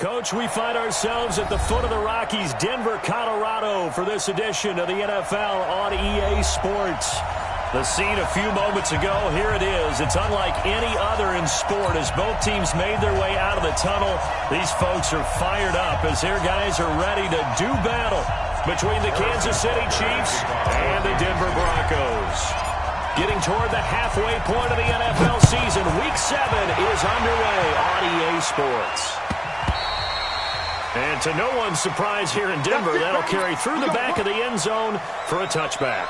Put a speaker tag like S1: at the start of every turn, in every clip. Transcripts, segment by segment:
S1: Coach, we find ourselves at the foot of the Rockies, Denver, Colorado, for this edition of the NFL on EA Sports. The scene a few moments ago, here it is. It's unlike any other in sport as both teams made their way out of the tunnel. These folks are fired up as their guys are ready to do battle between the Kansas City Chiefs and the Denver Broncos. Getting toward the halfway point of the NFL season, Week 7 is underway on EA Sports. And to no one's surprise here in Denver, that'll carry through the back of the end zone for a touchback.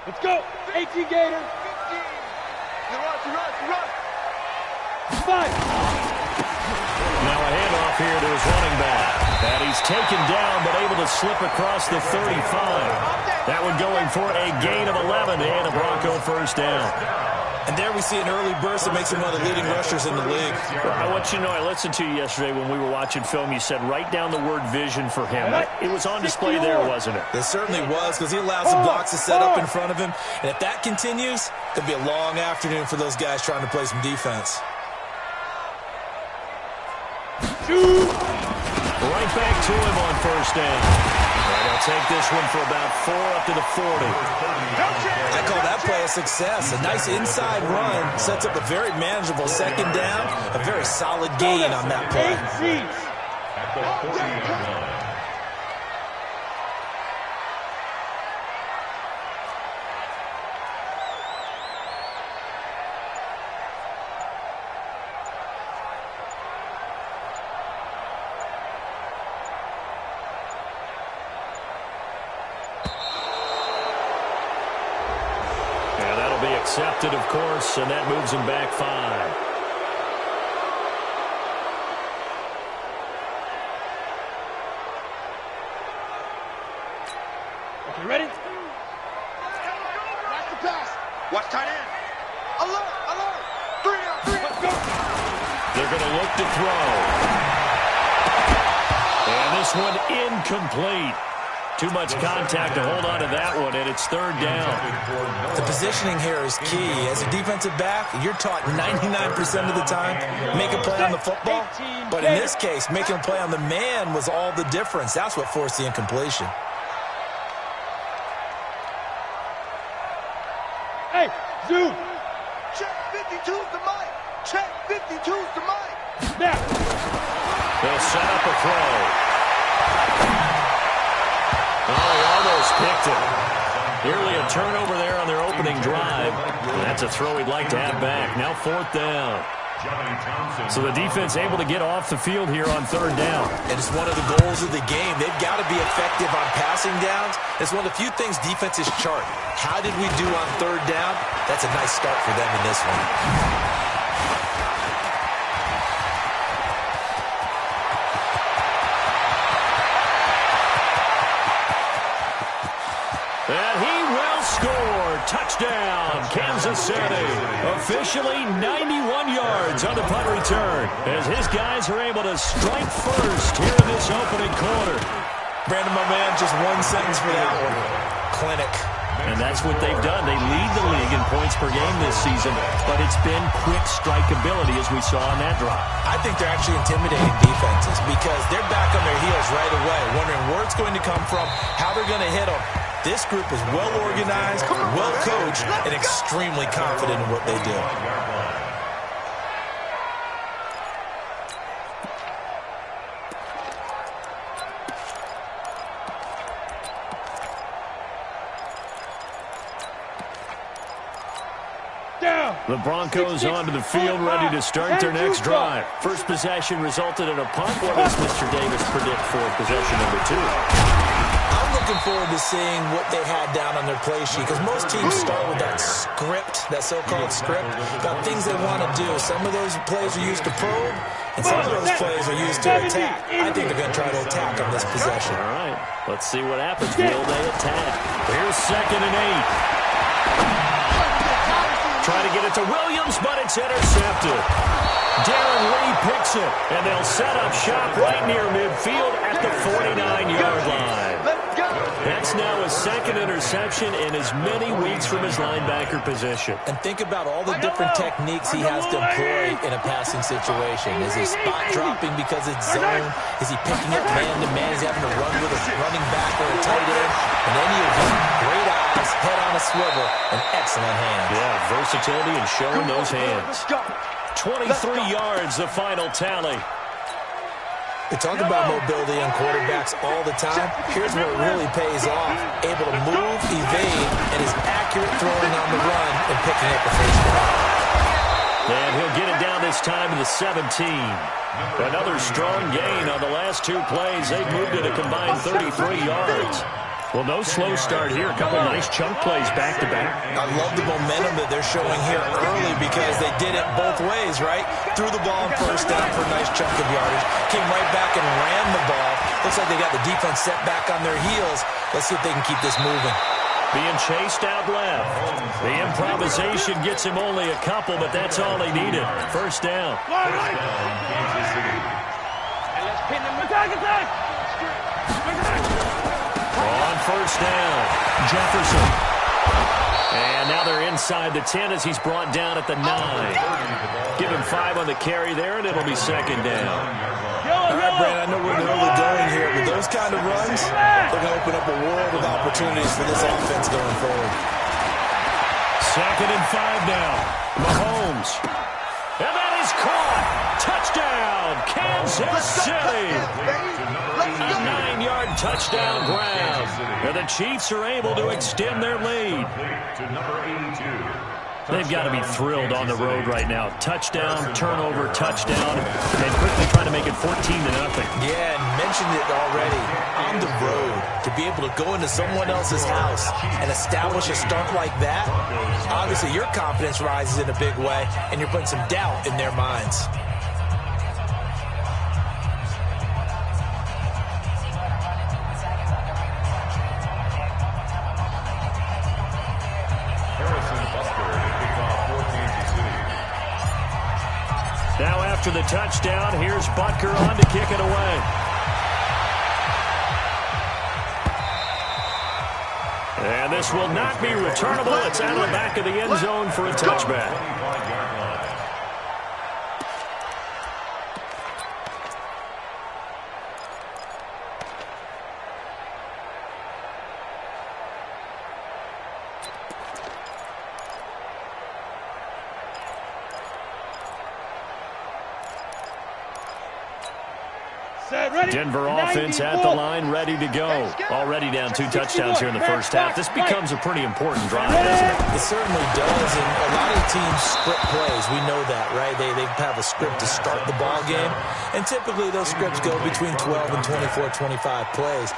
S2: Let's go. 18 Gator. 15. Run. 5.
S1: Now a handoff here to his running back. And he's taken down but able to slip across the 35. That one going for a gain of 11 and a Bronco first down.
S3: And there we see an early burst that makes him one of the leading rushers in the league.
S1: Well, I want you to know, I listened to you yesterday when we were watching film. You said write down the word vision for him. It was on display there, wasn't it?
S3: It certainly was, because he allows the blocks to set up in front of him. And if that continues, it'll be a long afternoon for those guys trying to play some defense.
S1: Right back to him on first down. And they'll take this one for about 4 up to the 40.
S3: I call that play a success. A nice inside run sets up a very manageable second down. A very solid gain on that play.
S1: Accepted, of course, and that moves him back 5.
S2: Okay, ready?
S4: Watch the pass. Watch tight end. Alert. 3 out. Let's go.
S1: They're going to look to throw. And this one incomplete. Too much contact to hold on to that one, and it's third down.
S3: The positioning here is key. As a defensive back, you're taught 99% of the time, make a play on the football. But in this case, making a play on the man was all the difference. That's what forced the incompletion.
S2: Hey, zoom.
S4: Check 52's the mic. Check 52's the mic.
S2: Snap.
S1: They'll set up a throw. Oh, he almost picked it. Nearly a turnover there on their opening drive. And that's a throw he'd like to have back. Now 4th down. So the defense able to get off the field here on 3rd down.
S3: And it's one of the goals of the game. They've got to be effective on passing downs. It's one of the few things defenses chart. How did we do on 3rd down? That's a nice start for them in this one.
S1: And he will score. Touchdown, Kansas City. Officially 91 yards on the punt return as his guys are able to strike first here in this opening quarter.
S3: Brandon, my man, just one sentence for that one. Clinic.
S1: And that's what they've done. They lead the league in points per game this season, but it's been quick strikeability as we saw on that drive.
S3: I think they're actually intimidating defenses because they're back on their heels right away, wondering where it's going to come from, how they're going to hit them. This group is well organized, well coached, and extremely confident in what they do.
S1: The Broncos onto the field, ready to start their next drive. First possession resulted in a punt. What does Mr. Davis predict for possession number 2?
S3: I'm looking forward to seeing what they had down on their play sheet, because most teams start with that script, that so-called script, about things they want to do. Some of those plays are used to probe, and some of those plays are used to attack. I think they're going to try to attack on this possession.
S1: All right, let's see what happens. Will they attack? Here's 2nd and 8. Trying to get it to Williams, but it's intercepted. Darren Lee picks it, and they'll set up shop right near midfield at the 49-yard line. That's now his second interception in as many weeks from his linebacker position.
S3: And think about all the different techniques he has to employ in a passing situation. Is he spot dropping because it's zone? Is he picking up man-to-man? Is he having to run with a running back or a tight end? In any event, great eyes, head on a swivel, and excellent hands.
S1: Yeah, versatility and showing those hands. 23 yards, the final tally.
S3: We talk about mobility on quarterbacks all the time. Here's where it really pays off. Able to move, evade, and is accurate throwing on the run and picking up the first down.
S1: And he'll get it down this time to the 17. Another strong gain on the last two plays. They've moved it a combined 33 yards. Well, no slow start here. A couple nice chunk plays back-to-back.
S3: I love the momentum that they're showing here early because they did it both ways, right? Threw the ball on first down for a nice chunk of yardage. Came right back and ran the ball. Looks like they got the defense set back on their heels. Let's see if they can keep this moving.
S1: Being chased out left. The improvisation gets him only a couple, but that's all he needed. First down. On first down, Jefferson. And now they're inside the 10 as he's brought down at the 9. Give him 5 on the carry there, and it'll be second down.
S3: All right, Brad, I know we're early going here, but those kind of runs, they're going to open up a world of opportunities for this offense going forward.
S1: Second and 5 now. Mahomes. And that is caught. Touchdown, Kansas City. A 9-yard touchdown grab. And the Chiefs are able to extend their lead. They've got to be thrilled on the road right now. Touchdown, turnover, touchdown, and quickly trying to make it 14-0.
S3: Yeah, and mentioned it already. On the road, to be able to go into someone else's house and establish a start like that, obviously your confidence rises in a big way, and you're putting some doubt in their minds.
S1: Now after the touchdown, here's Butker on to kick it away. And this will not be returnable. It's out of the back of the end zone for a touchback. Denver offense at the line, ready to go. Already down 2 touchdowns here in the first half. This becomes a pretty important drive, doesn't it?
S3: It certainly does, and a lot of teams script plays. We know that, right? They have a script to start the ball game, and typically those scripts go between 12 and 24, 25 plays.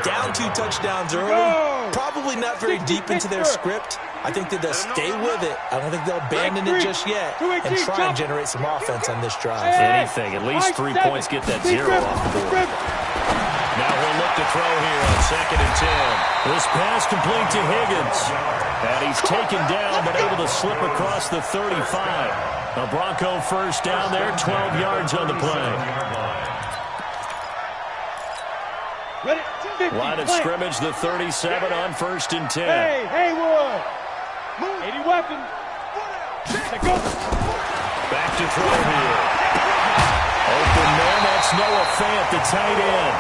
S3: Down 2 touchdowns early, probably not very deep into their script. I think that they'll stay with it. I don't think they'll abandon it just yet and try and generate some offense on this drive.
S1: Anything. At least 3 points, get that 0 off the board. Now he'll look to throw here on second and 10. This pass complete to Higgins. And he's taken down but able to slip across the 35. A Bronco first down there, 12 yards on the play. Line of scrimmage, the 37 on first and 10.
S2: Hey, Haywood. 80 weapons. Go.
S1: Back to throw here. Open man, that's Noah Fant, the tight end.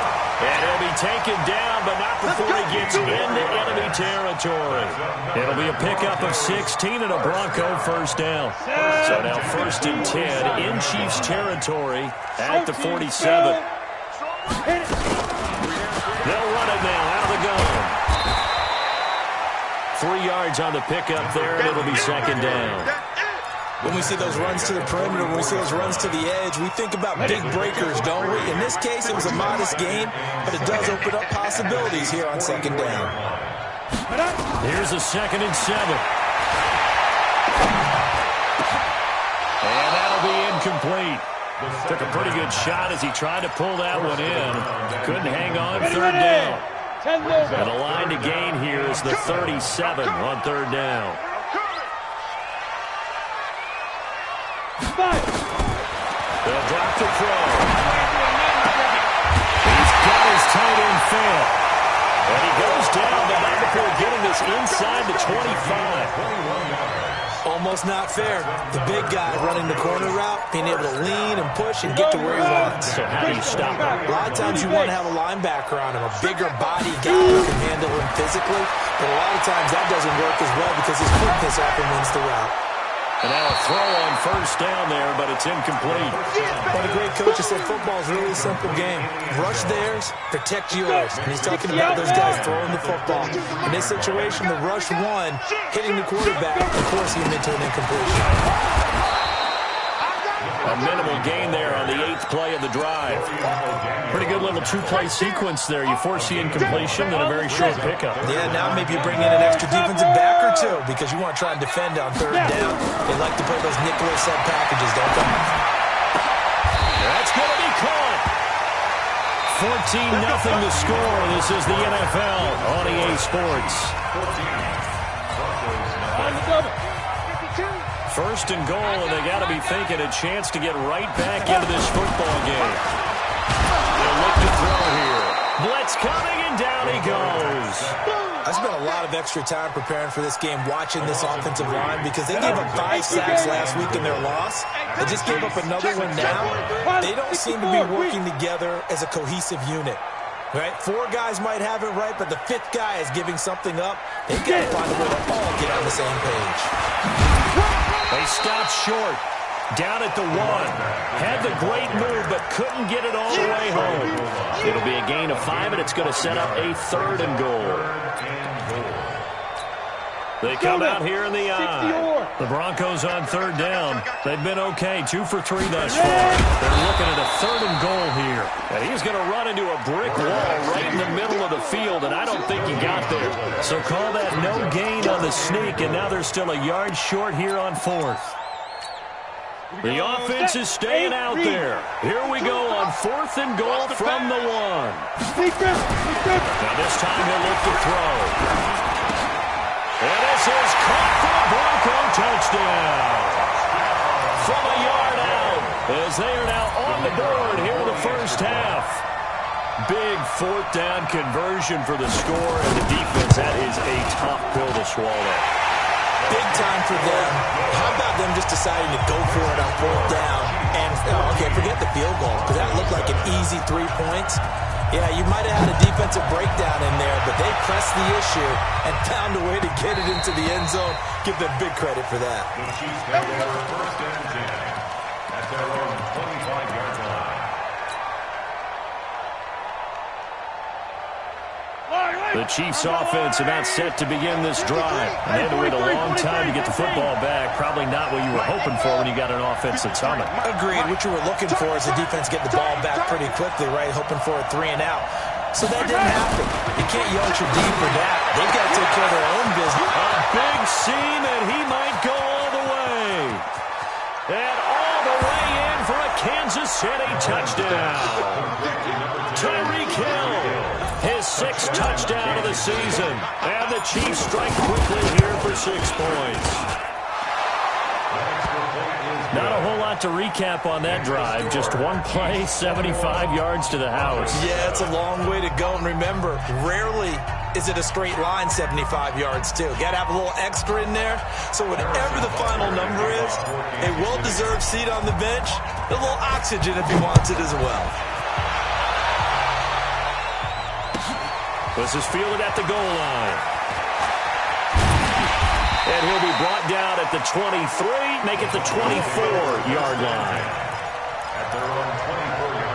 S1: And he'll be taken down, but not before he gets into enemy territory. It'll be a pickup of 16 and a Bronco first down. So now first and 10 in Chiefs territory at the 47. They'll run it now out of the gun. 3 yards on the pickup there, and it'll be second down.
S3: When we see those runs to the perimeter, when we see those runs to the edge, we think about big breakers, don't we? In this case, it was a modest gain, but it does open up possibilities here on second down.
S1: Here's a second and 7. And that'll be incomplete. Took a pretty good shot as he tried to pull that one in. Couldn't hang on, third down. And the line to gain here is the 37 on third down. They'll drop the throw. He's got his tight end fail. And he goes down, but not before getting this inside the 25.
S3: Almost not fair. The big guy running the corner route, being able to lean and push and get to where he wants.
S1: So how do you stop him?
S3: A lot of times you want to have a linebacker on him, a bigger body guy who can handle him physically. But a lot of times that doesn't work as well because his quickness often wins the route.
S1: And now a throw on first down there, but it's incomplete.
S3: But a great coach has said football is really a simple game. Rush theirs, protect yours. And he's talking about those guys throwing the football. In this situation, the rush one, hitting the quarterback and forcing him into an incompletion.
S1: A minimal gain there on the 8th play of the drive. Pretty good little two-play sequence there. You force the incompletion and a very short pickup.
S3: Yeah, now maybe you bring in an extra defensive back or two because you want to try and defend on 3rd down. They like to play those nickel or sub packages, don't they?
S1: That's going to be caught. 14-0 to score. This is the NFL on EA Sports. First and goal, and they got to be thinking a chance to get right back into this football game. They'll look to throw here. Blitz coming, and down he goes.
S3: I spent a lot of extra time preparing for this game, watching this offensive line, because they gave up 5 sacks last week in their loss. They just gave up another one now. They don't seem to be working together as a cohesive unit. Right? 4 guys might have it right, but the 5th guy is giving something up. They've got to find a way to all get on the same page.
S1: They stopped short. Down at the 1. Had the great move, but couldn't get it all the way home. It'll be a gain of 5, and it's going to set up a 3rd and goal. They come out here in the eye. The Broncos on 3rd down. They've been okay, 2 for 3 thus far. They're looking at a 3rd and goal here. And he's going to run into a brick wall right in the middle of the field, and I don't think he got there. So call that no gain on the sneak, and now they're still a yard short here on 4th. The offense is staying out there. Here we go on 4th and goal from the 1. Now this time he'll look to throw. And this is caught for a Bronco touchdown. From a yard out, as they are now on the board here in the first half. Big 4th down conversion for the score, and the defense, that is a tough pill to swallow.
S3: Big time for them. How about them just deciding to go for it on 4th down? And, okay, forget the field goal, because that looked like an easy 3 points. Yeah, you might have had a defensive breakdown in there, but they pressed the issue and found a way to get it into the end zone. Give them big credit for that.
S5: At their own 25-yard line.
S1: The Chiefs offense about set to begin this drive. And they had to wait a long time to get the football back. Probably not what you were hoping for when you got an offense that's humming.
S3: Agreed. What you were looking for is the defense getting the ball back pretty quickly, right? Hoping for a 3 and out. So that didn't happen. You can't yell at your D for that. They've got to take care of their own business.
S1: A big seam, and he might go all the way. And all the way in for a Kansas City touchdown. Tyreek Hill, his 6th touchdown of the season. And the Chiefs strike quickly here for 6 points. Not a whole lot to recap on that drive. Just one play, 75 yards to the house.
S3: Yeah, it's a long way to go. And remember, rarely is it a straight line 75 yards, too. Got to have a little extra in there. So whatever the final number is, a well-deserved seat on the bench, a little oxygen if he wants it as well.
S1: This is fielded at the goal line. And he'll be brought down at the 23, make it the 24-yard line.
S5: At their own 24-yard line.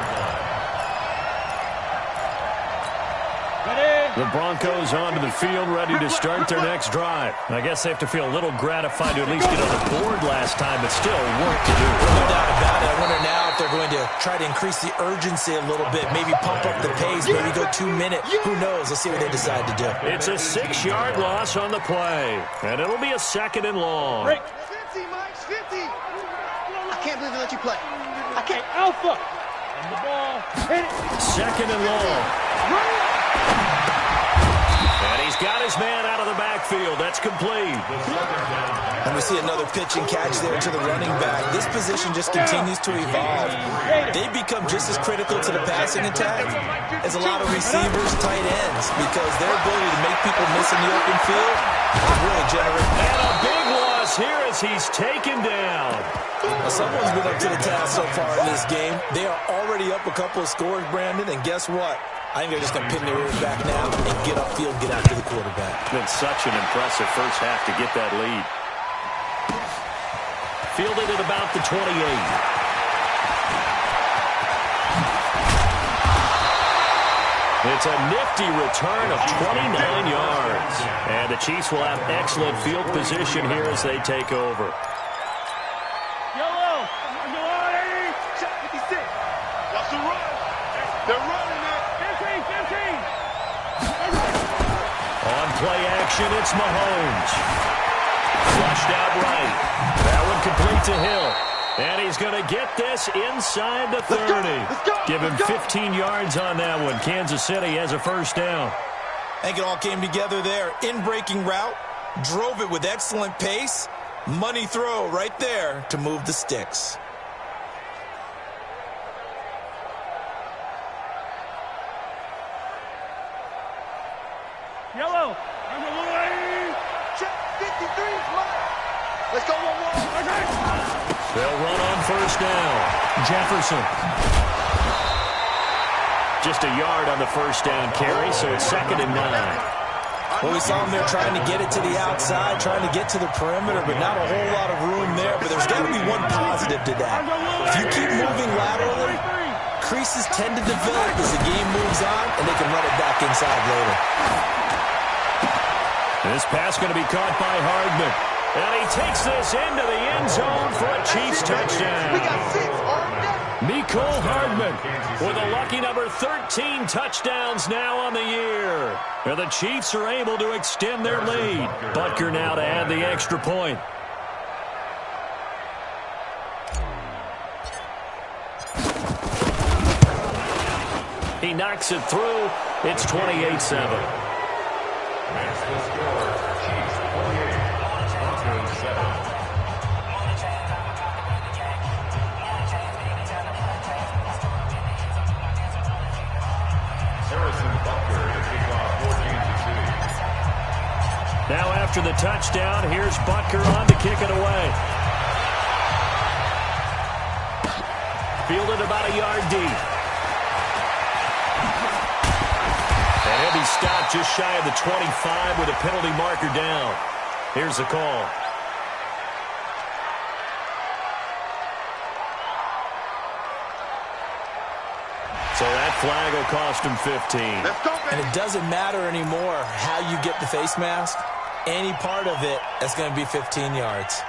S1: The Broncos onto the field, ready to start their next drive. I guess they have to feel a little gratified to at least get on the board last time, but still work to do.
S3: No doubt about it. I wonder now if they're going to try to increase the urgency a little bit, maybe pump up the pace, maybe go 2 minutes. Who knows? Let's see what they decide to do.
S1: It's a 6-yard loss on the play, and it'll be a 2nd and long.
S4: 50, Mike, 50. I can't believe they let you play. I can't.
S2: Alpha. On the ball. Hit it.
S1: 2nd and long. And he's got his man out of the backfield. That's complete.
S3: And we see another pitch and catch there to the running back. This position just continues to evolve. They become just as critical to the passing attack as a lot of receivers, tight ends, because their ability to make people miss in the open field can really generate.
S1: And a big loss here as he's taken down.
S3: Now, someone's been up to the task so far in this game. They are already up a couple of scores, Brandon, and guess what? I think they're just going to pin their ears back now and get upfield, get after the quarterback.
S1: It's been such an impressive first half to get that lead. Fielded at about the 28. It's a nifty return of 29 yards. And the Chiefs will have excellent field position here as they take over.
S2: Yellow.
S4: Check 56. Watch the run. They're running it.
S2: 15.
S1: On play action, it's Mahomes. Flushed out right. That one complete to Hill. And he's going to get this inside the 30.
S4: Let's go.
S1: Give him 15 yards on that one. Kansas City has a first down.
S3: I think it all came together there. In-breaking route, drove it with excellent pace. Money throw right there to move the sticks.
S2: Yellow.
S4: Check 53. Let's go 1-1.
S1: They'll run on first down. Jefferson. Just a yard on the first down carry, so it's 2nd and 9.
S3: Well, we saw him there trying to get it to the outside, trying to get to the perimeter, but not a whole lot of room there. But there's got to be one positive to that. If you keep moving laterally, creases tend to develop as the game moves on, and they can run it back inside later.
S1: This pass going to be caught by Hardman. And he takes this into the end zone for a Chiefs touchdown.
S4: We got 6 on deck.
S1: Mecole Hardman with a lucky number 13 touchdowns now on the year. And the Chiefs are able to extend their lead. Butker now to add the extra point. He knocks it through. It's 28-7.
S5: That's the score. Chiefs 48, Broncos 7. Harrison Butker to kick off for Kansas City.
S1: Now after the touchdown, here's Butker on to kick it away. Fielded about a yard deep. And he'll be stopped just shy of the 25 with a penalty marker down. Here's the call. So that flag will cost him 15.
S4: Let's go,
S3: And
S4: baby.
S3: it doesn't matter anymore how you get the face mask. Any part of it, that's going to be 15 yards.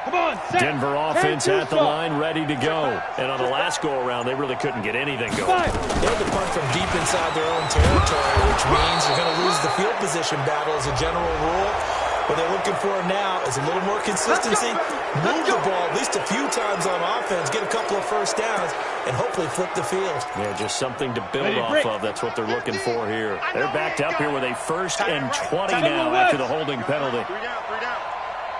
S2: Come on, set.
S1: Denver offense at the line, ready to go. And on the last go-around, they really couldn't get anything going.
S3: They had to punt from deep inside their own territory, which means they're going to lose the field position battle as a general rule. What they're looking for now is a little more consistency, move the ball at least a few times on offense, get a couple of first downs, and hopefully flip the field.
S1: Yeah, just something to build off of. That's what they're looking for here. They're backed up here with a 1st and 20 now after the holding penalty.
S4: 3 down, 3 down.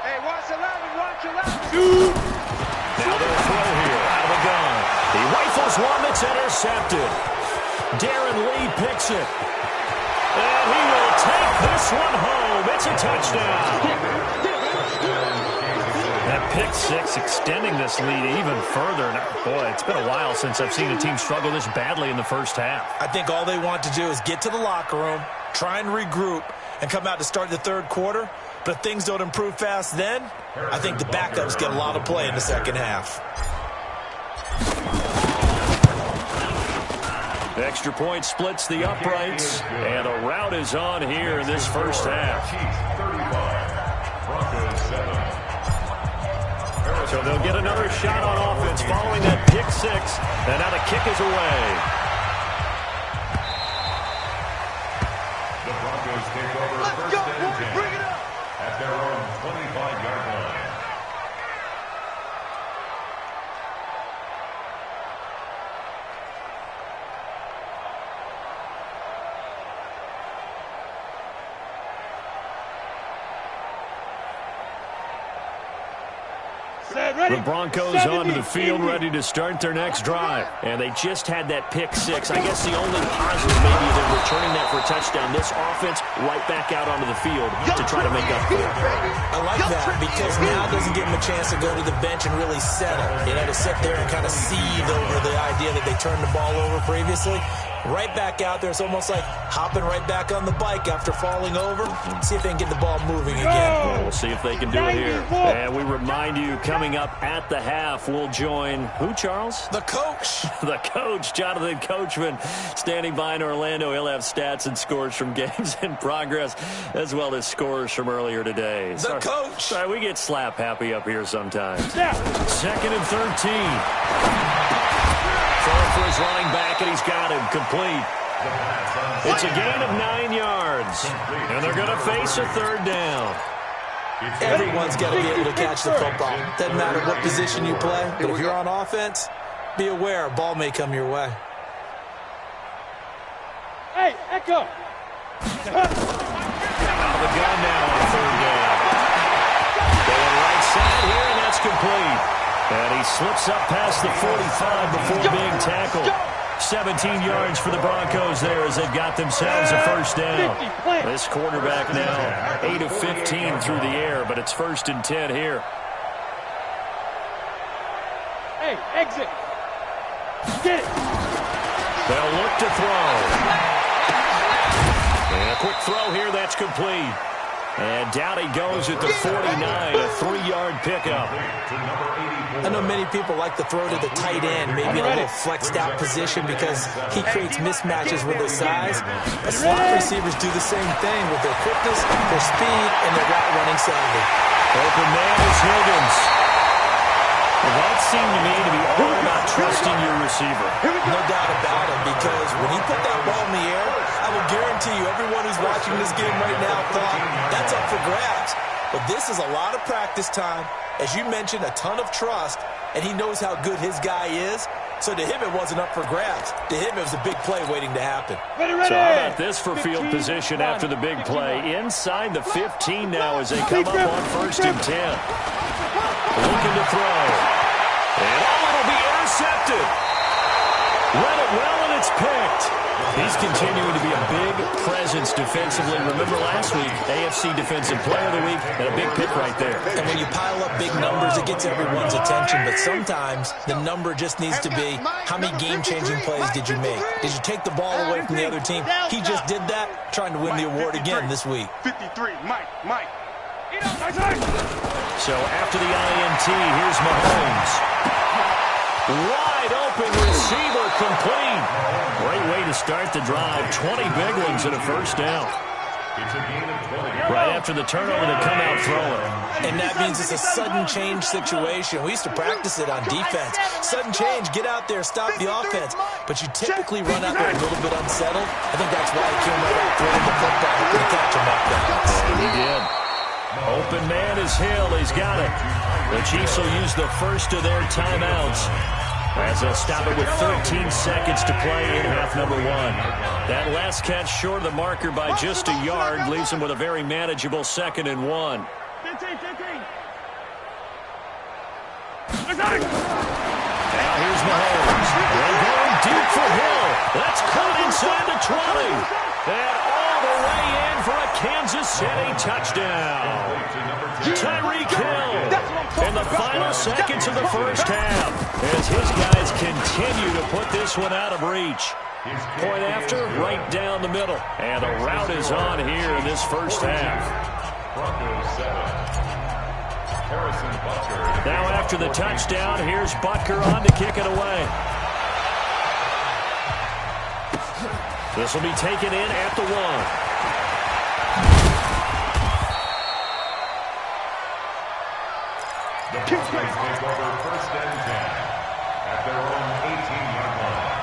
S4: Hey, watch 11, watch 11.
S1: Now they'll throw here out of the gun. He rifles one that's intercepted. Darren Lee picks it. And he will take this one home. It's a touchdown. That pick six extending this lead even further. And boy, it's been a while since I've seen a team struggle this badly in the first half.
S3: I think all they want to do is get to the locker room, try and regroup, and come out to start the third quarter. But if things don't improve fast then, I think the backups get a lot of play in the second half.
S1: Extra point splits the uprights, and a rout is on here in this first half.
S5: Chiefs 35, Broncos 7.
S1: So they'll get another shot on offense following that pick six. And now the kick is away.
S5: The Broncos take over first and 10
S4: Bring it up.
S5: at their own 25-yard line.
S1: The Broncos onto the field ready to start their next drive. And they just had that pick six. I guess the only positive maybe they're returning that for a touchdown. This offense right back out onto the field to try to make up for it.
S3: I like that because now it doesn't give them a chance to go to the bench and really settle. You know, to sit there and kind of seethe over the idea that they turned the ball over previously. Right back out there. It's almost like hopping right back on the bike after falling over. See if they can get the ball moving again.
S1: We'll see if they can do it here. And we remind you, coming up at the half, we'll join who, Charles?
S3: The coach.
S1: The coach, Jonathan Coachman, standing by in Orlando. He'll have stats and scores from games in progress, as well as scores from earlier today.
S3: The coach.
S1: Sorry, we get slap happy up here sometimes. Second and 13. Throwing for his running back, and he's got him complete. It's a gain of 9 yards, and they're going to face a third down.
S3: Everyone's got to be able to catch the football. Doesn't matter what position you play, but if you're on offense, be aware a ball may come your way.
S2: Hey, Echo.
S1: Out of the gun now on third down. Going right side here, and that's complete. And he slips up past the 45 before being tackled. 17 yards for the Broncos there as they've got themselves a first down. This quarterback now 8 of 15 through the air, but it's first and 10 here.
S2: Hey, exit. Get it.
S1: They'll look to throw. And a quick throw here, that's complete. And down he goes at the 49, a 3-yard pickup.
S3: I know many people like to throw to the tight end, maybe in a little flexed out position because he creates mismatches with his size. But slot receivers do the same thing with their quickness, their speed, and their route running savvy.
S1: Open man is Higgins. Well, that seemed to me to be all about trusting your receiver.
S3: No doubt about it, because when he put that ball in the air, I will guarantee you everyone who's watching this game right now thought that's up for grabs. But this is a lot of practice time. As you mentioned, a ton of trust, and he knows how good his guy is. So to him, it wasn't up for grabs. To him, it was a big play waiting to happen.
S1: So how about this for field position after the big play? Inside the 15 now as they come up on first and 10. Looking to throw. And it'll be intercepted. Read it well, and it's picked. He's continuing to be a big presence defensively. Remember last week, AFC Defensive Player of the Week, and a big pick right there.
S3: And when you pile up big numbers, it gets everyone's attention. But sometimes the number just needs to be, how many game-changing plays did you make? Did you take the ball away from the other team? He just did that, trying to win the award again this week.
S4: 53, Mike.
S1: So after the INT, here's Mahomes. Wide open receiver complete. Great way to start the drive. 20 big ones and a first down. Right after the turnover, they come out throwing.
S3: And that means it's a sudden change situation. We used to practice it on defense. Sudden change, get out there, stop the offense. But you typically run out there a little bit unsettled. I think that's why he came right out throwing the football, hoping to catch him up there.
S1: And he did. Open man is Hill. He's got it. The Chiefs will use the first of their timeouts as they'll stop it with 13 seconds to play in half number one. That last catch short of the marker by just a yard leaves them with a very manageable 2nd and 1.
S2: 15.
S1: Now here's Mahomes. They're going deep for Hill. That's caught inside the 20. And all the way in for a Kansas City touchdown. Tyreek Hill in the final seconds of the first half as his guys continue to put this one out of reach. Point after, right down the middle. And the route is on here in this first half. Now after the touchdown, here's Butker on to kick it away. This will be taken in at the 1.
S5: take over first and 10 at their own 18-yard line.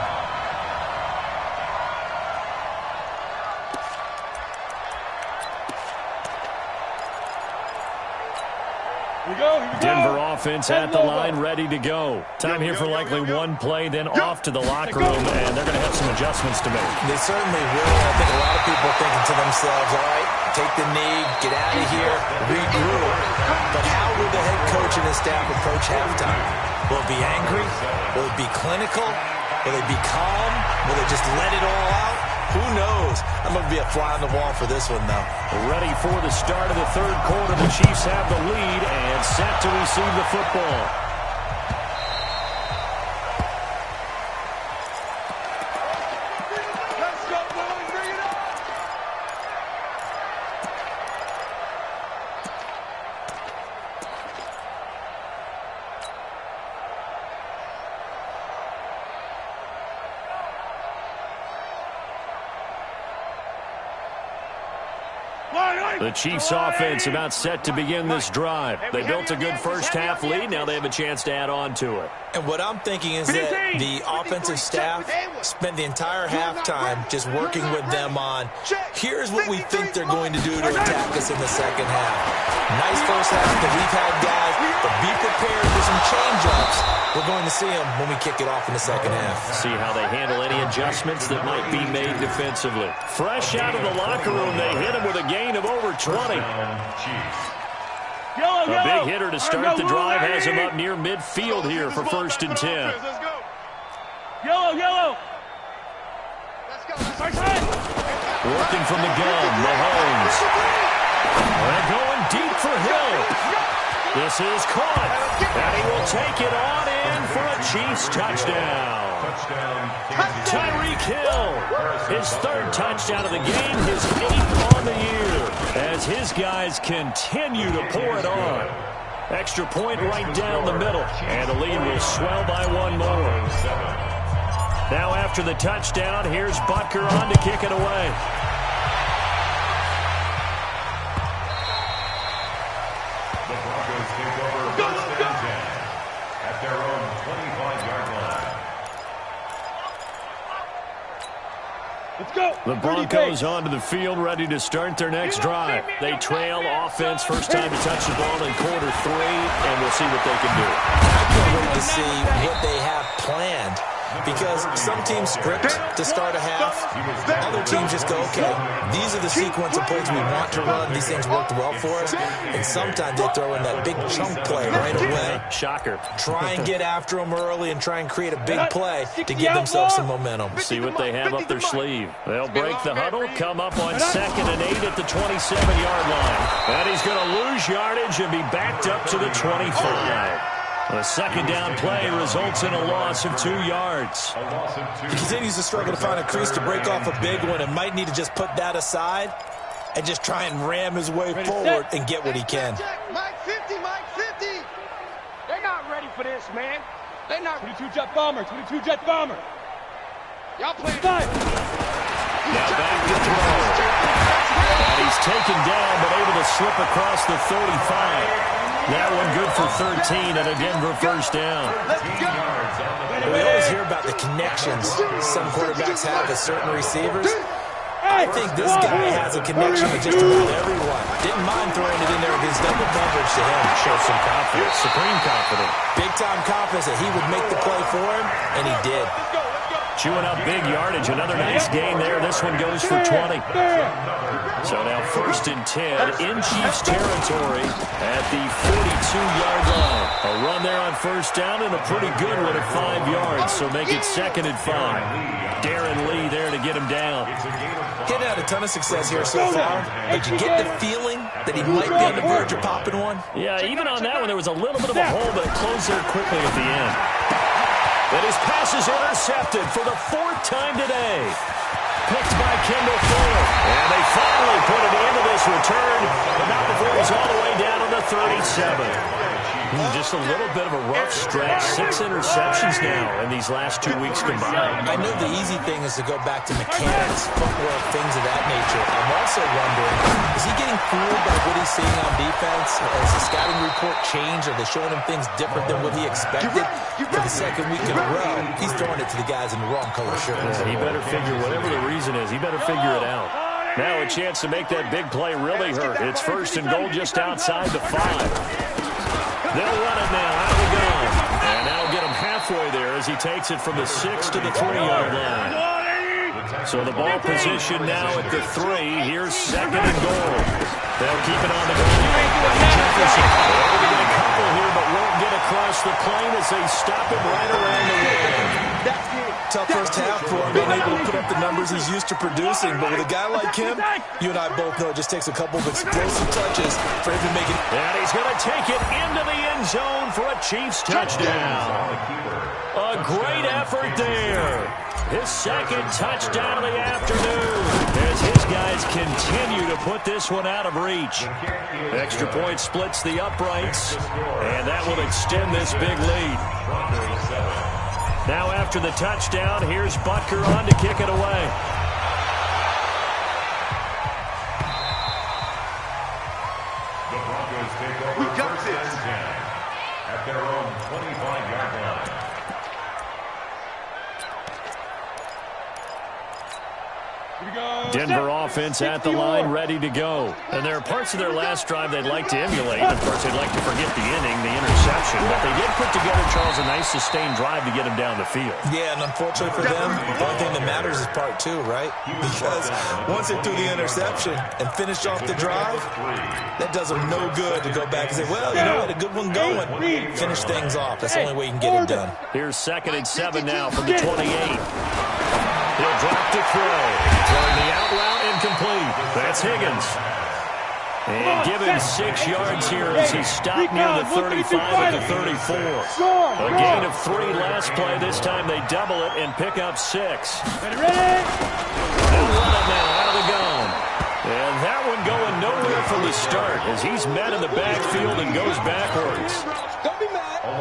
S1: Denver offense at the line, ready to go. Time here for likely one play, then off to the locker room, and they're going to have some adjustments to make.
S3: They certainly will. I think a lot of people are thinking to themselves, all right, take the knee, get out of here, regroup. But how will the head coach and his staff approach halftime? Will it be angry? Will it be clinical? Will they be calm? Will they just let it all out? Who knows? I'm going to be a fly on the wall for this one, though.
S1: Ready for the start of the third quarter. The Chiefs have the lead and set to receive the football.
S4: Let's go, boys. Bring it on.
S1: The Chiefs offense about set to begin this drive. They built a good first half lead. Now they have a chance to add on to it.
S3: And what I'm thinking is that the offensive staff spent the entire halftime just working with them on, here's what we think they're going to do to attack us in the second half. Nice first half that we've had, guys, but be prepared for some change-ups. We're going to see them when we kick it off in the second half.
S1: See how they handle any adjustments that might be made defensively. Fresh out of the locker room, they hit him with a gain of over 20. A big hitter to start the drive has him up near midfield here for first and 10.
S4: Let's go.
S2: Yellow.
S4: Let's go.
S1: Working from the gun, Mahomes. They're going deep for Hill. This is caught, and he will take it on in for a Chiefs touchdown. Tyreek Hill, his third touchdown of the game, his 8th on the year, as his guys continue to pour it on. Extra point right down the middle, and the lead will swell by one more. Now after the touchdown, here's Butker on to kick it away.
S5: The Broncos take over first and 10 at their own 25-yard line.
S2: Let's go.
S1: The Broncos onto the field, ready to start their next drive. They trail offense, first time to touch the ball in quarter 3, and we'll see what they can do.
S3: I can't wait to see what they have planned, because some teams script to start a half. Other teams just go, okay, these are the sequence of plays we want to run. These things worked well for us. And sometimes they throw in that big chunk play right away.
S1: Shocker.
S3: Try and get after them early and try and create a big play to give themselves some momentum.
S1: See what they have up their sleeve. They'll break the huddle, come up on 2nd and 8 at the 27-yard line. And he's going to lose yardage and be backed up to the 25. The second down play results in a loss of 2 yards.
S3: He continues to struggle to find a crease to break off a big one and might need to just put that aside and just try and ram his way forward and get what he can.
S4: Mike 50.
S2: They're not ready for this, man. They're not. 22 jet bomber.
S4: Y'all playing.
S1: Now back to throw. And he's taken down but able to slip across the 35. That one good for 13 and a Denver first down.
S3: We always hear about the connections some quarterbacks have with certain receivers. I think this guy has a connection with just about everyone. Didn't mind throwing it in there against double coverage to him.
S1: Shows some confidence, supreme confidence.
S3: Big-time confidence that he would make the play for him, and he did.
S1: Chewing up big yardage. Another nice gain there. This one goes for 20. So now first and 10 in Chiefs territory at the 42-yard line. A run there on first down and a pretty good one at 5 yards. So make it 2nd and 5. Darren Lee there to get him down.
S3: He's had a ton of success here so far, but you get the feeling that he might be on the verge of popping one.
S1: Yeah, even on that one, there was a little bit of a hole, but it closed there quickly at the end. But his pass is intercepted for the 4th time today. Picked by Kendall Fuller. And they finally put it into this return, but not before he's all the way down on the 37. Just a little bit of a rough stretch. 6 interceptions now in these last 2 weeks combined.
S3: I know the easy thing is to go back to mechanics, footwork, things of that nature. I'm also wondering, is he getting fooled by what he's seeing on defense? Has the scouting report changed? Are they showing him things different than what he expected? For the second week in a row, he's throwing it to the guys in the wrong color shirts.
S1: He better figure, whatever the reason is, he better figure it out. Now a chance to make that big play really hurt. It's 1st and goal just outside the 5. They'll run it now out of the gun. And that'll get him halfway there as he takes it from the 6 to the 3-yard line. So the ball position now at the 3. Here's 2nd and goal. They'll keep it on the ground. Jefferson able to get a couple here, but won't get across the plane as they stop him right around the rim.
S3: Tough first half for him, being able to put up the numbers he's used to producing. But with a guy like him, you and I both know it just takes a couple of explosive touches for him to make it.
S1: And he's going to take it into the end zone for a Chiefs touchdown. A great effort there. His 2nd touchdown of the afternoon as his guys continue to put this one out of reach. Extra point splits the uprights, and that will extend this big lead. Now after the touchdown, here's Butker on to kick it away.
S5: The Broncos take over 1st and 10 at their own 25-yard line.
S1: Denver offense at the line, ready to go. And there are parts of their last drive they'd like to emulate. Of course, they'd like to forget the inning, the interception. But they did put together, Charles, a nice sustained drive to get him down the field.
S3: Yeah, and unfortunately for them, the only thing that matters is part 2, right? Because once they threw the interception and finished off the drive, that does them no good to go back and say, well, you know, had a good one going. Finish things off. That's the only way you can get it done.
S1: Here's 2nd and 7 now from the 28. He'll drop to throw. Throwing the out route incomplete. That's Higgins. And given 6 yards here as he stopped near the 35 at the 34. A gain of 3 last play. This time they double it and pick up 6. They'll run it now out of the gun. And that one going nowhere from the start as he's met in the backfield and goes backwards.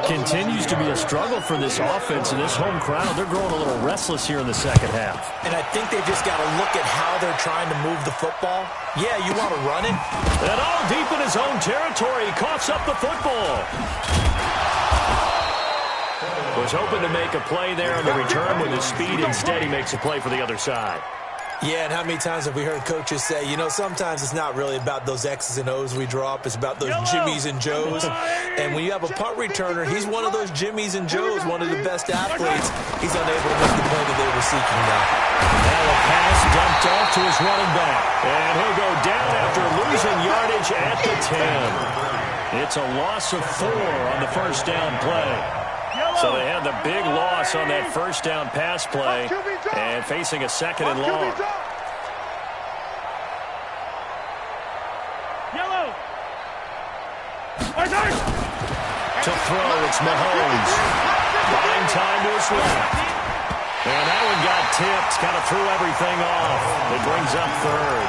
S1: Continues to be a struggle for this offense and this home crowd. They're growing a little restless here in the second half.
S3: And I think they've just got to look at how they're trying to move the football. Yeah, you want to run it.
S1: And all deep in his own territory, he coughs up the football. Was hoping to make a play there on the return with his speed. Instead, he makes a play for the other side.
S3: Yeah, and how many times have we heard coaches say, you know, sometimes it's not really about those X's and O's we drop. It's about those Jimmies and Joes. And when you have a punt returner, he's one of those Jimmies and Joes, one of the best athletes. He's unable to make the play that they were seeking now.
S1: Now a pass dumped off to his running back. And he'll go down after losing yardage at the 10. It's a loss of 4 on the first down play. So they had the big loss on that first down pass play and facing a 2nd and long. To throw, it's Mahomes. Buying time to his left. And that one got tipped, kind of threw everything off. It brings up 3rd.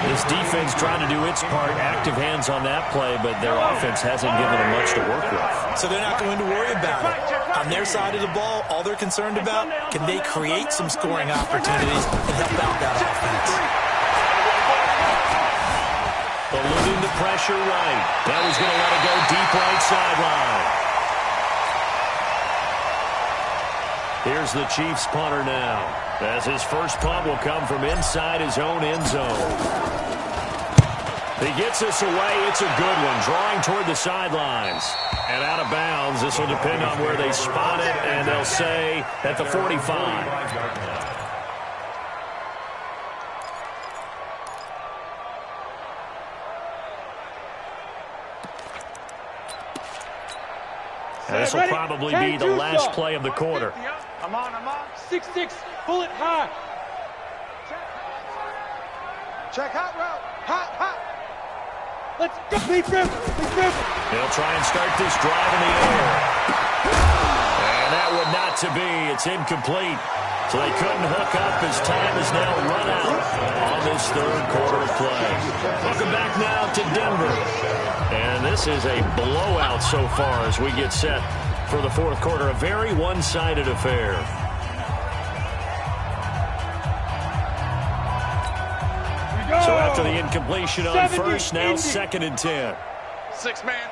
S1: This defense trying to do its part, active hands on that play, but their offense hasn't given them much to work with.
S3: So they're not going to worry about it. On their side of the ball, all they're concerned about, can they create some scoring opportunities and help out that offense?
S1: Eluding the pressure right. That was going to let it go deep right sideline. Here's the Chiefs punter now, as his first punt will come from inside his own end zone. He gets this away. It's a good one, drawing toward the sidelines. And out of bounds, this will depend on where they spot it, and they'll say at the 45. This will probably be the last play of the quarter.
S2: I'm on. 6-6, pull it high. Check hot route. Hot. Let's go. Big rip.
S1: They'll try and start this drive in the air. And that would not to be. It's incomplete. So they couldn't hook up as time is now run out on this 3rd quarter of play. Welcome back now to Denver. And this is a blowout so far as we get set for the 4th quarter. A very one-sided affair. So after after the incompletion on first. Now 2nd and 10.
S4: 6 man.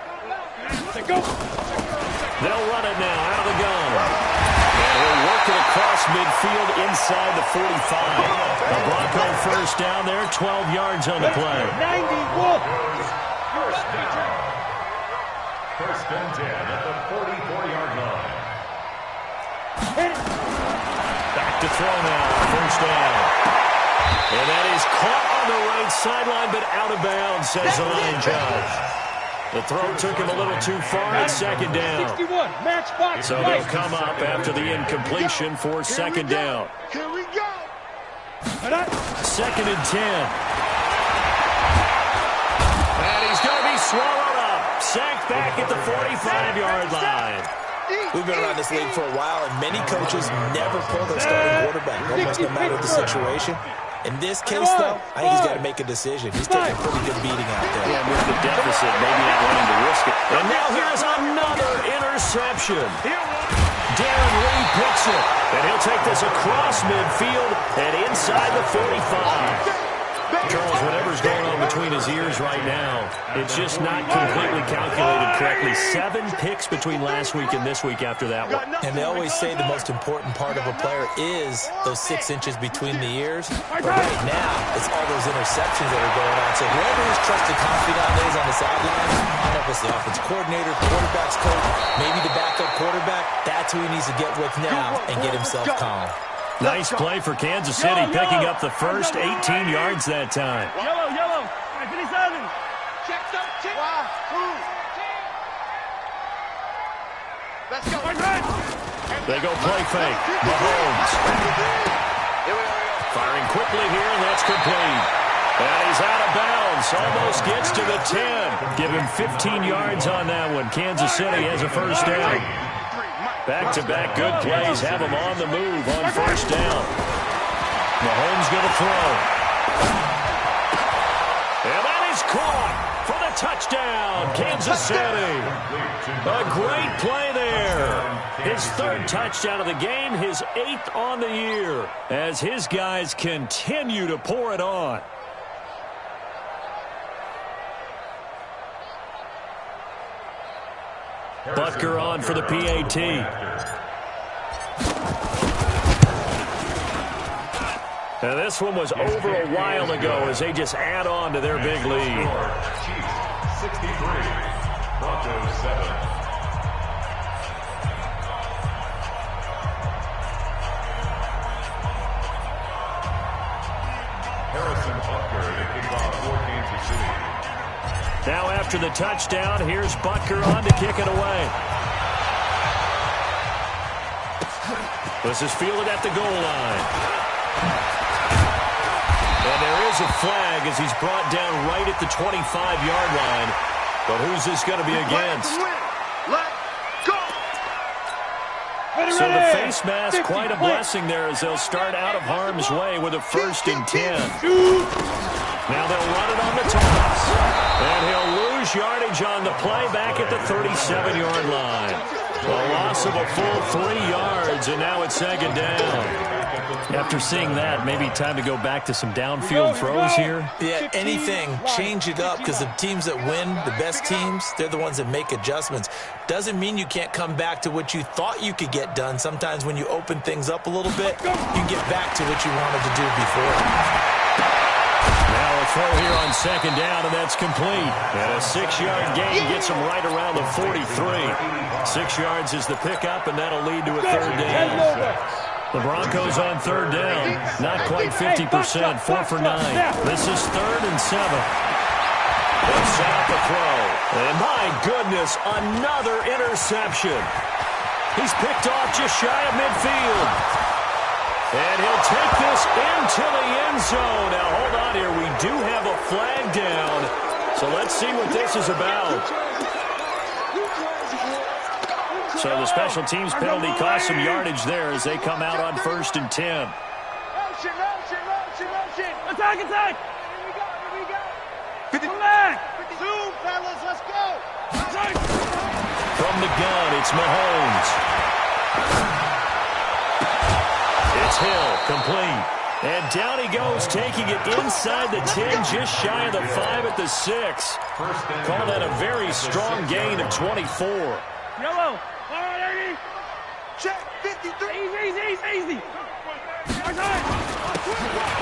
S2: Go.
S1: They'll run it now out of the gun. And he'll work it across midfield inside the 45. The Bronco first down there, 12 yards on the play.
S2: 91.
S5: First and 10 at the 44-yard line.
S1: Back to throw now, first down. And that is caught on the right sideline, but out of bounds, says the line judge. The throw took him a little too far at 2nd down.
S2: 61. Match box.
S1: So they'll come up after the incompletion for 2nd down.
S4: Here we go.
S1: 2nd and 10. And he's going to be swallowed up. Sacked back at the 45-yard line.
S3: We've been around this league for a while, and many coaches never pull their starting quarterback, almost no matter the situation. In this case, though, I think he's got to make a decision. He's taking a pretty good beating out there.
S1: Yeah, with the deficit, maybe not wanting to risk it. And now here's another interception. Darren Lee picks it, and he'll take this across midfield and inside the 45. Charles, whatever's going on between his ears right now, it's just not completely calculated correctly. 7 picks between last week and this week after that one.
S3: And they always say the most important part of a player is those 6 inches between the ears. But right now, it's all those interceptions that are going on. So whoever his trusted confidant is on the sideline, I don't know if it's the offense coordinator, quarterback's coach, maybe the backup quarterback, that's who he needs to get with now and get himself calm.
S1: Nice play for Kansas City, picking up the first 18 yards that time.
S2: Yellow. 57.
S4: Check 13. Wow. Let's go.
S1: They go play fake. Mahomes. Firing quickly here, and that's complete. And he's out of bounds. Almost gets to the 10. Give him 15 yards on that one. Kansas City has a first down. Back-to-back good plays have him on the move on first down. Mahomes going to throw. And that is caught for the touchdown, Kansas City. A great play there. His 3rd touchdown of the game, his 8th on the year, as his guys continue to pour it on. Butker on for the PAT. Now this one was over a while ago as they just add on to their big lead.
S5: Chiefs 63, Broncos 7. Harrison Butker to kick off for Kansas City.
S1: Now after the touchdown, here's Butker on to kick it away. This is fielded at the goal line. And there is a flag as he's brought down right at the 25-yard line. But who's this going to be against? So the face mask, quite a blessing there as they'll start out of harm's way with a 1st and 10. Now they'll run it on the toss. And he'll lose yardage on the play back at the 37-yard line. A loss of a full 3 yards, and now it's 2nd down. After seeing that, maybe time to go back to some downfield throws here.
S3: Yeah, anything. Change it up because the teams that win, the best teams, they're the ones that make adjustments. Doesn't mean you can't come back to what you thought you could get done. Sometimes when you open things up a little bit, you can get back to what you wanted to do before.
S1: Now a throw here on 2nd down, and that's complete. And a 6-yard gain gets him right around the 43. 6 yards is the pickup, and that'll lead to a 3rd down. The Broncos on 3rd down. Not quite 50%, 4 for 9. This is 3rd and 7. They'll set up the throw. And my goodness, another interception. He's picked off just shy of midfield. And he'll take this into the end zone. Now, hold on here. We do have a flag down. So let's see what this is about. So the special teams penalty cost some yardage there as they come out on 1st and 10.
S2: Motion. Attack. Here we go. Come back. Zoom, fellas, let's go.
S1: From the gun, it's Mahomes. It's Hill, complete. And down he goes, taking it inside the 10, just shy of the 5 at the 6. Call that a very strong gain of 24.
S2: Yellow. All right, 80.
S4: Check 53.
S2: Easy.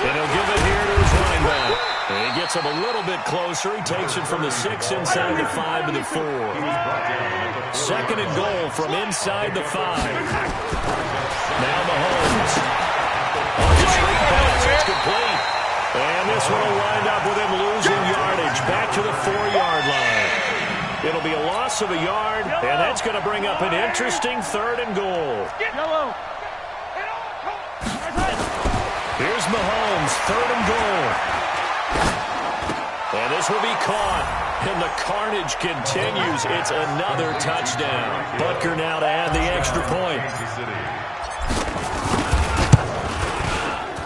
S1: And he'll give it here to his running back. And he gets him a little bit closer. He takes it from the 6 inside the 5 to the 4. Second and goal from inside the 5. Now Mahomes. On the screen pass, it's complete. And this one will wind up with him losing yardage back to the 4-yard line. It'll be a loss of a yard, and that's going to bring up an interesting 3rd and goal. Here's Mahomes, 3rd and goal. And this will be caught. And the carnage continues. It's another touchdown. Butker now to add the extra point.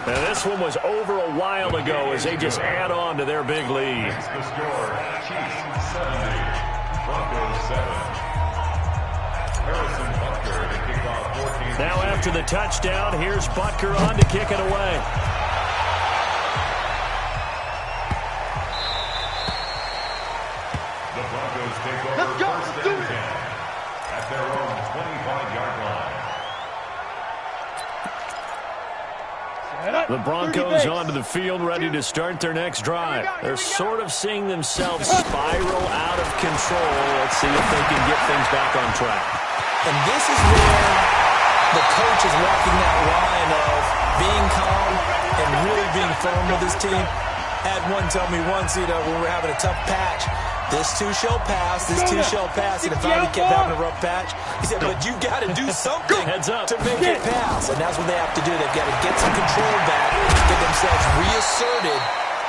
S1: And this one was over a while ago as they just add on to their big lead.
S5: The score, Chiefs 70, Broncos 7. Harrison Butker to kick off 14.
S1: Now after the touchdown, here's Butker on to kick it away.
S5: The Broncos take over first and 10 at their own 25-yard line.
S1: The Broncos onto the field, ready to start their next drive. They're sort of seeing themselves spiral out of control. Let's see if they can get things back on track.
S3: And this is where the coach is walking that line of being calm and really being firm with his team. Had one tell me once, when we were having a tough patch, this too shall pass, this too shall pass. And if I kept having a rough patch, he said, but you got to do something to make it pass. And that's what they have to do. They've got to get some control back, get themselves reasserted,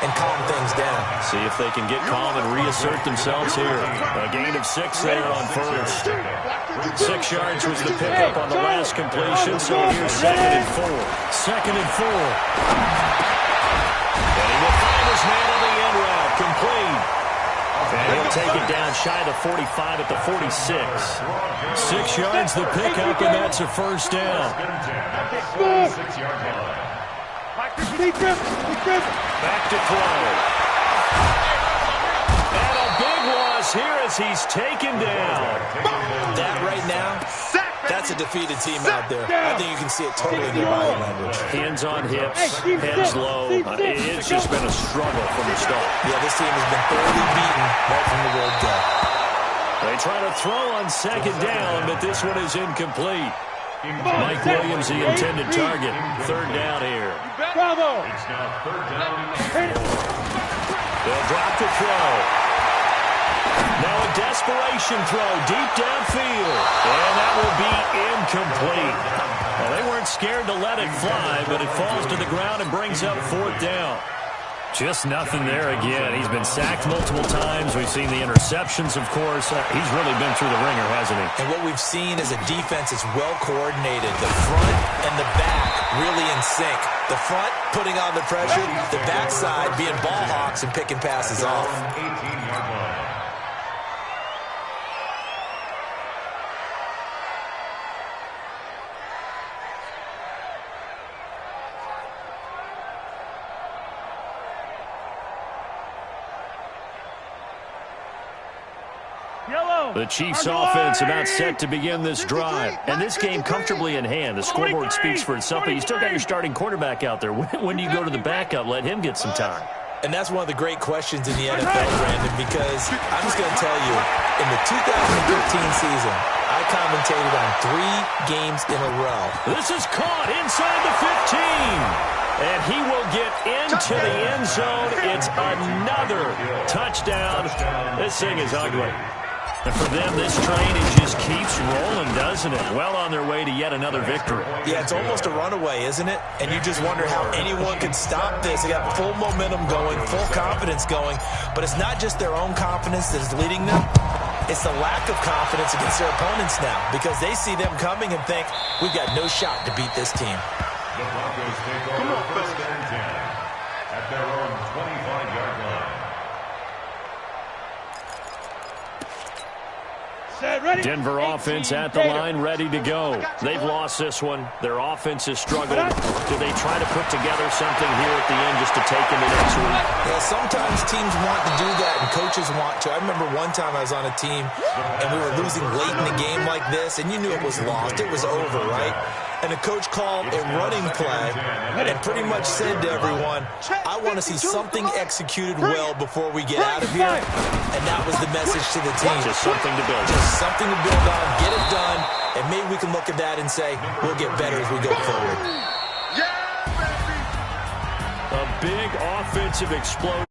S3: and calm things down.
S1: See if they can get calm and reassert themselves here. A gain of 6 there on first. 6 yards was the pickup on the last completion, so here's 2nd and 4. 2nd and 4. And he will find his man on the end route, complete. And he'll take it down shy of the 45 at the 46. 6 yards the pickup, and that's a first down. Back to throw. And a big loss here as he's taken down.
S3: That right now, that's a defeated team out there. I think you can see it totally in their body language.
S1: Hands on hips, heads low. It's just been a struggle from the start.
S3: Yeah, this team has been thoroughly beaten right from the word go.
S1: They try to throw on 2nd down, but this one is incomplete. Mike Williams, the intended target. 3rd down here.
S2: Bravo.
S5: It's now 3rd down.
S1: They'll drop the throw. Now a desperation throw deep downfield. And that will be incomplete. Well, they weren't scared to let it fly, but it falls to the ground and brings up 4th down. Just nothing there again. He's been sacked multiple times. We've seen the interceptions, of course. He's really been through the ringer, hasn't he?
S3: And what we've seen is a defense that's well coordinated. The front and the back really in sync. The front putting on the pressure, the backside being ball hawks and picking passes off.
S5: 18-yard line.
S1: The Chiefs offense about set to begin this drive. And this game comfortably in hand. The scoreboard speaks for itself, but you still got your starting quarterback out there. When do you go to the backup? Let him get some time.
S3: And that's one of the great questions in the NFL, Brandon, because I'm just going to tell you, in the 2015 season, I commentated on 3 games in a row.
S1: This is caught inside the 15. And he will get into the end zone. It's another touchdown. This thing is ugly. And for them, this train, it just keeps rolling, doesn't it? Well on their way to yet another victory.
S3: Yeah, it's almost a runaway, isn't it? And you just wonder how anyone can stop this. They got full momentum going, full confidence going. But it's not just their own confidence that is leading them. It's the lack of confidence against their opponents now, because they see them coming and think, we've got no shot to beat this team.
S5: The Broncos take over first and 10 at their own 25-yard line.
S1: Denver offense at the line, ready to go. They've lost this one. Their offense has struggled. Do they try to put together something here at the end just to take into next week?
S3: Yeah, sometimes teams want to do that, and coaches want to. I remember one time I was on a team, and we were losing late in the game like this, and you knew it was lost. It was over, right? And the coach called a running play and pretty much said to everyone, I want to see something executed well before we get out of here. And that was the message to the team.
S1: Just something to build.
S3: Just something to build on, get it done, and maybe we can look at that and say, we'll get better as we go forward.
S1: A big offensive explosion.